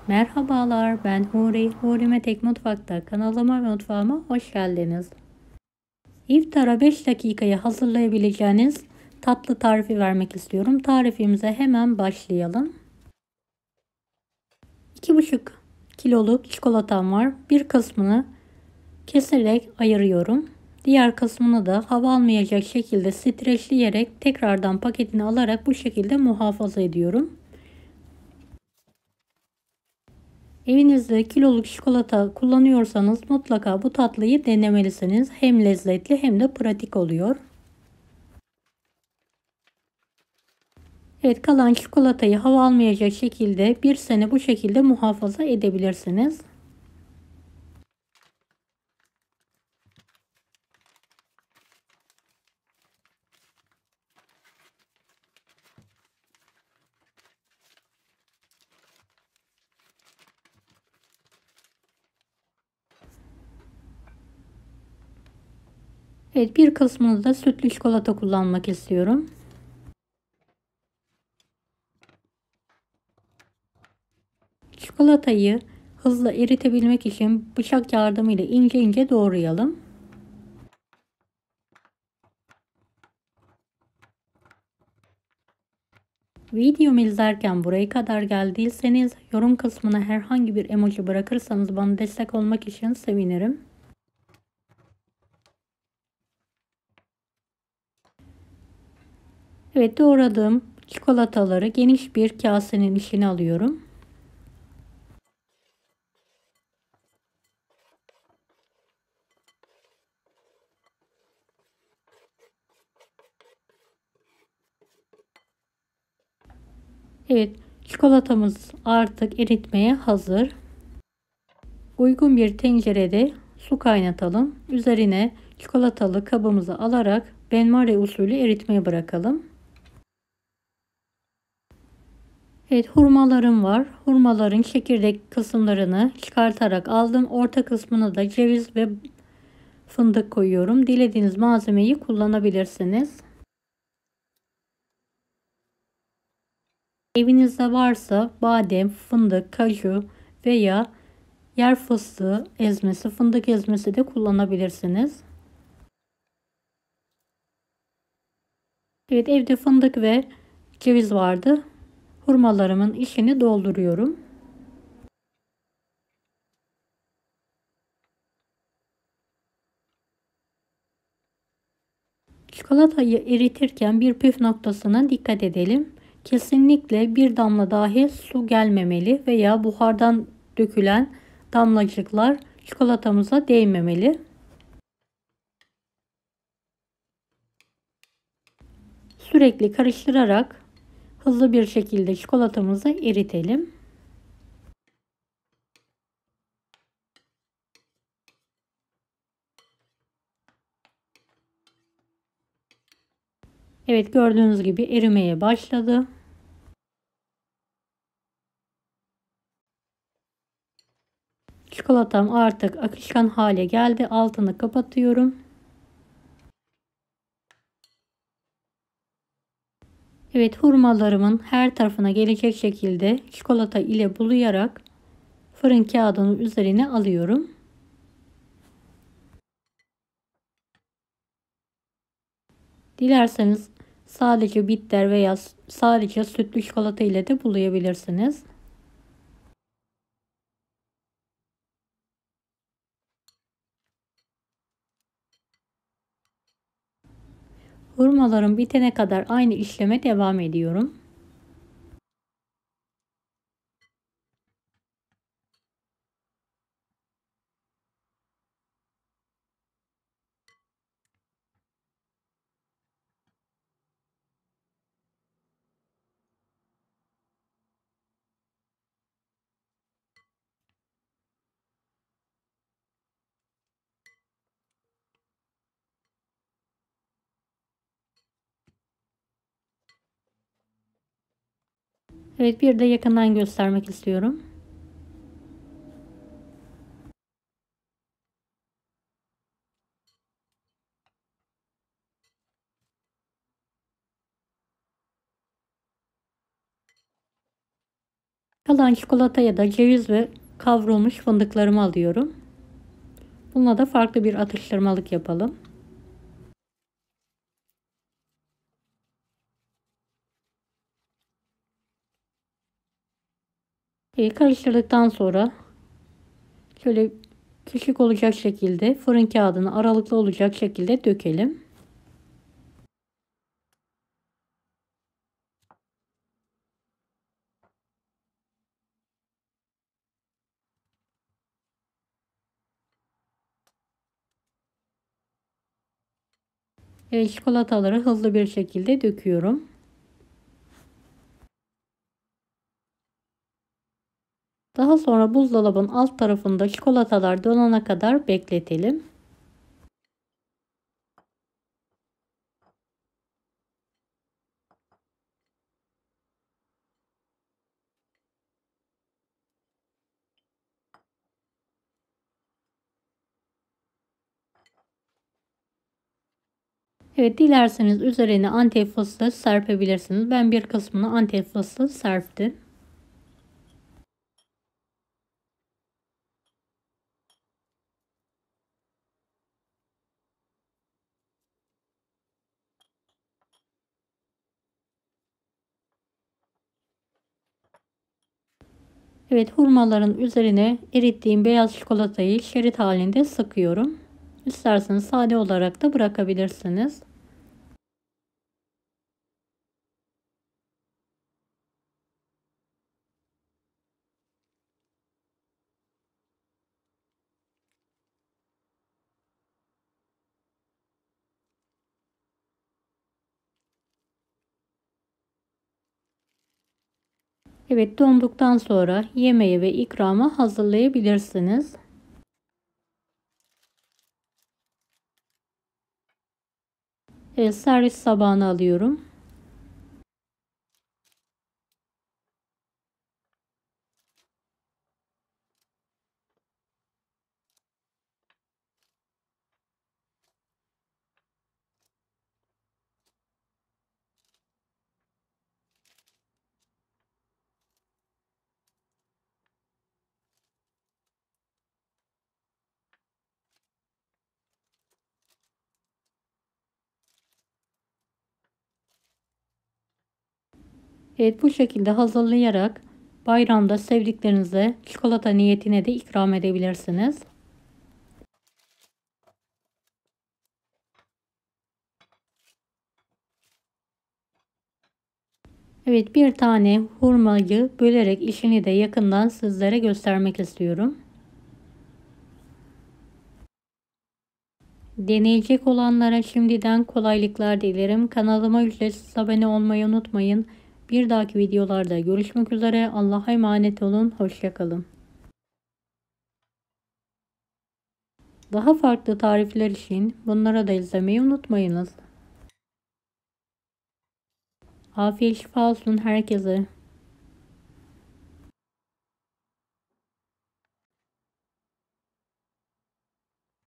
Merhabalar, ben Huri. Huri'me Tek Mutfak'ta kanalıma ve mutfağıma hoş geldiniz. İftara 5 dakikaya hazırlayabileceğiniz tatlı tarifi vermek istiyorum. Tarifimize hemen başlayalım. 2,5 kiloluk çikolatam var. Bir kısmını keserek ayırıyorum. Diğer kısmını da hava almayacak şekilde streçleyerek tekrardan paketini alarak bu şekilde muhafaza ediyorum. Evinizde kiloluk çikolata kullanıyorsanız mutlaka bu tatlıyı denemelisiniz. Hem lezzetli hem de pratik oluyor. Evet, kalan çikolatayı hava almayacak şekilde bir sene bu şekilde muhafaza edebilirsiniz. Evet, bir kısmını da sütlü çikolata kullanmak istiyorum. Çikolatayı hızlı eritebilmek için bıçak yardımıyla ince ince doğrayalım. Videomu izlerken buraya kadar geldiyseniz yorum kısmına herhangi bir emoji bırakırsanız bana destek olmak için sevinirim. Evet, doğradığım çikolataları geniş bir kasenin içine alıyorum. Evet, çikolatamız artık eritmeye hazır. Uygun bir tencerede su kaynatalım. Üzerine çikolatalı kabımızı alarak benmari usulü eritmeye bırakalım. Evet, hurmalarım var. Hurmaların çekirdek kısımlarını çıkartarak aldım. Orta kısmına da ceviz ve fındık koyuyorum. Dilediğiniz malzemeyi kullanabilirsiniz. Evinizde varsa badem, fındık, kaju veya yer fıstığı ezmesi, fındık ezmesi de kullanabilirsiniz. Evet, evde fındık ve ceviz vardı. Hurmalarımın içini dolduruyorum. Çikolatayı eritirken bir püf noktasına dikkat edelim. Kesinlikle bir damla dahi su gelmemeli veya buhardan dökülen damlacıklar çikolatamıza değmemeli. Sürekli karıştırarak hızlı bir şekilde çikolatamızı eritelim. Evet, gördüğünüz gibi erimeye başladı. Çikolatam artık akışkan hale geldi. Altını kapatıyorum. Evet, hurmalarımın her tarafına gelecek şekilde çikolata ile bulayarak fırın kağıdının üzerine alıyorum. Dilerseniz sadece bitter veya sadece sütlü çikolata ile de bulayabilirsiniz. Hurmalarım bitene kadar aynı işleme devam ediyorum. Evet, bir de yakından göstermek istiyorum. Kalan çikolata ya da ceviz ve kavrulmuş fındıklarımı alıyorum. Bununla da farklı bir atıştırmalık yapalım. Karıştırdıktan sonra şöyle küçük olacak şekilde fırın kağıdını aralıklı olacak şekilde dökelim. Çikolataları hızlı bir şekilde döküyorum. Daha sonra buzdolabın alt tarafında çikolatalar donana kadar bekletelim. Evet, dilerseniz üzerine Antep fıstığı serpebilirsiniz. Ben bir kısmını Antep fıstığı serptim. Evet, hurmaların üzerine erittiğim beyaz çikolatayı şerit halinde sıkıyorum. İsterseniz sade olarak da bırakabilirsiniz. Evet, donduktan sonra yemeğe ve ikrama hazırlayabilirsiniz. Evet, servis tabağına alıyorum. Evet, bu şekilde hazırlayarak bayramda sevdiklerinize çikolata niyetine de ikram edebilirsiniz. Evet, bir tane hurmayı bölerek işini de yakından sizlere göstermek istiyorum. Deneyecek olanlara şimdiden kolaylıklar dilerim. Kanalıma ücretsiz abone olmayı unutmayın. Bir dahaki videolarda görüşmek üzere. Allah'a emanet olun. Hoşça kalın. Daha farklı tarifler için bunlara da izlemeyi unutmayınız. Afiyet şifa olsun herkese.